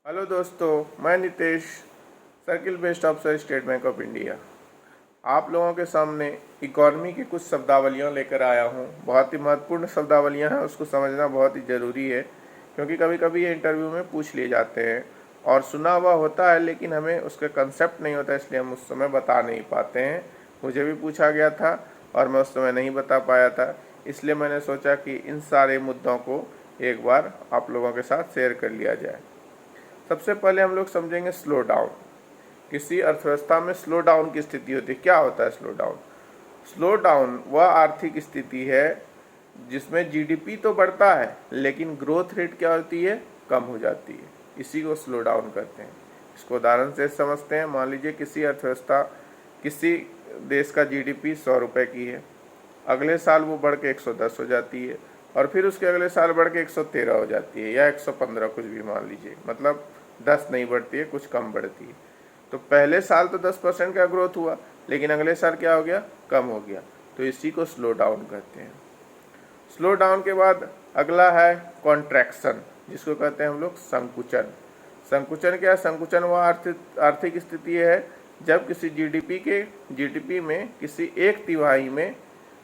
Hello दोस्तों, मैं Nitesh, circle based officer state bank of India. आप लोगों के सामने इकॉनमी की कुछ शब्दावलियाँ लेकर आया हूँ। बहुत ही महत्वपूर्ण शब्दावलियाँ हैं, उसको समझना बहुत ही ज़रूरी है क्योंकि कभी कभी ये इंटरव्यू में पूछ लिए जाते हैं और सुना हुआ होता है लेकिन हमें उसका कंसेप्ट नहीं होता, इसलिए हम उस समय बता नहीं पाते हैं। मुझे भी पूछा गया था और मैं उस समय नहीं बता पाया था, इसलिए मैंने सोचा कि इन सारे मुद्दों को एक बार आप लोगों के साथ शेयर कर लिया जाए। सबसे पहले हम लोग समझेंगे स्लो डाउन। किसी अर्थव्यवस्था में स्लो डाउन की स्थिति होती है। क्या होता है स्लो डाउन? स्लो डाउन वह आर्थिक स्थिति है जिसमें जीडीपी तो बढ़ता है लेकिन ग्रोथ रेट क्या होती है? कम हो जाती है। इसी को स्लो डाउन कहते हैं। इसको उदाहरण से समझते हैं। मान लीजिए किसी देश का जीडीपी 100 रुपये की है, अगले साल वो बढ़ के 110 हो जाती है और फिर उसके अगले साल बढ़ के 113 हो जाती है या 115, कुछ भी मान लीजिए। मतलब 10 नहीं बढ़ती है, कुछ कम बढ़ती है। तो पहले साल तो 10% का ग्रोथ हुआ लेकिन अगले साल क्या हो गया? कम हो गया। तो इसी को स्लो डाउन कहते हैं। स्लो डाउन के बाद अगला है कॉन्ट्रैक्शन, जिसको कहते हैं हम लोग संकुचन। संकुचन क्या है? संकुचन वह आर्थिक स्थिति है जब किसी जीडीपी में किसी एक तिमाही में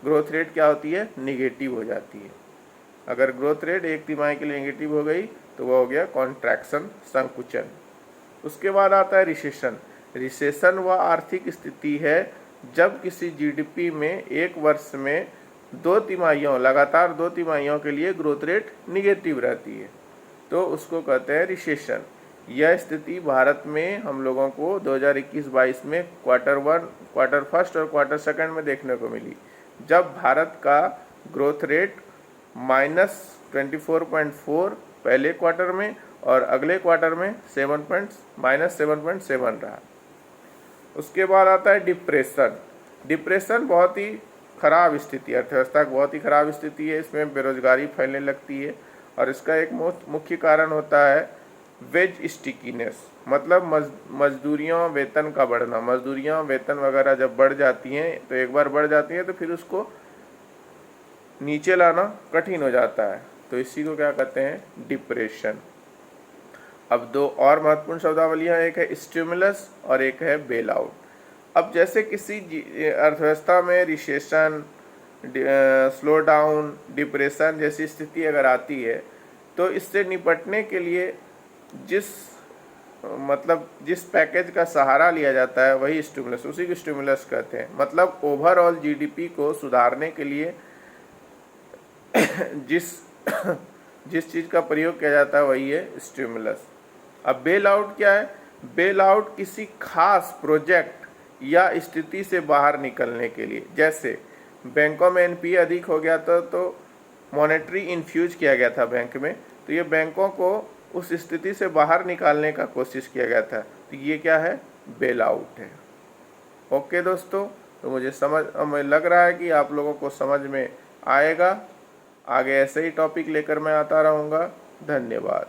ग्रोथ रेट क्या होती है? निगेटिव हो जाती है। अगर ग्रोथ रेट एक तिमाही के लिए नेगेटिव हो गई तो वह हो गया कॉन्ट्रैक्शन, संकुचन। उसके बाद आता है रिसेशन। रिसेशन वह आर्थिक स्थिति है जब किसी जीडीपी में एक वर्ष में लगातार दो तिमाहियों के लिए ग्रोथ रेट निगेटिव रहती है, तो उसको कहते हैं रिसेशन। यह स्थिति भारत में हम लोगों को 2021-22 में क्वार्टर फर्स्ट और क्वार्टर सेकंड में देखने को मिली, जब भारत का ग्रोथ रेट -24.4 पहले क्वार्टर में और अगले क्वार्टर में -7.7 रहा। उसके बाद आता है डिप्रेशन। डिप्रेशन बहुत ही खराब स्थिति, अर्थव्यवस्था की बहुत ही खराब स्थिति है। इसमें बेरोजगारी फैलने लगती है और इसका एक मुख्य कारण होता है वेज स्टिकीनेस, मतलब मजदूरियों वेतन का बढ़ना। मजदूरियाँ वेतन वगैरह जब बढ़ जाती हैं तो एक बार बढ़ जाती हैं तो फिर उसको नीचे लाना कठिन हो जाता है, तो इसी को क्या कहते हैं? डिप्रेशन। अब दो और महत्वपूर्ण शब्दावलियाँ, एक है स्टिमुलस और एक है बेल आउट। अब जैसे किसी अर्थव्यवस्था में रिसेशन, स्लो डाउन, डिप्रेशन जैसी स्थिति अगर आती है तो इससे निपटने के लिए जिस पैकेज का सहारा लिया जाता है वही स्टिमुलस, उसी को स्टिमुलस कहते हैं। मतलब ओवरऑल जीडीपी को सुधारने के लिए जिस चीज़ का प्रयोग किया जाता है वही है स्टिमुलस। अब बेल आउट क्या है? बेल आउट किसी खास प्रोजेक्ट या स्थिति से बाहर निकलने के लिए, जैसे बैंकों में एनपीए अधिक हो गया था तो मॉनेटरी इन्फ्यूज किया गया था बैंक में, तो ये बैंकों को उस स्थिति से बाहर निकालने का कोशिश किया गया था, तो ये क्या है? बेल आउट है। ओके दोस्तों, तो मुझे लग रहा है कि आप लोगों को समझ में आएगा। आगे ऐसे ही टॉपिक लेकर मैं आता रहूँगा। धन्यवाद।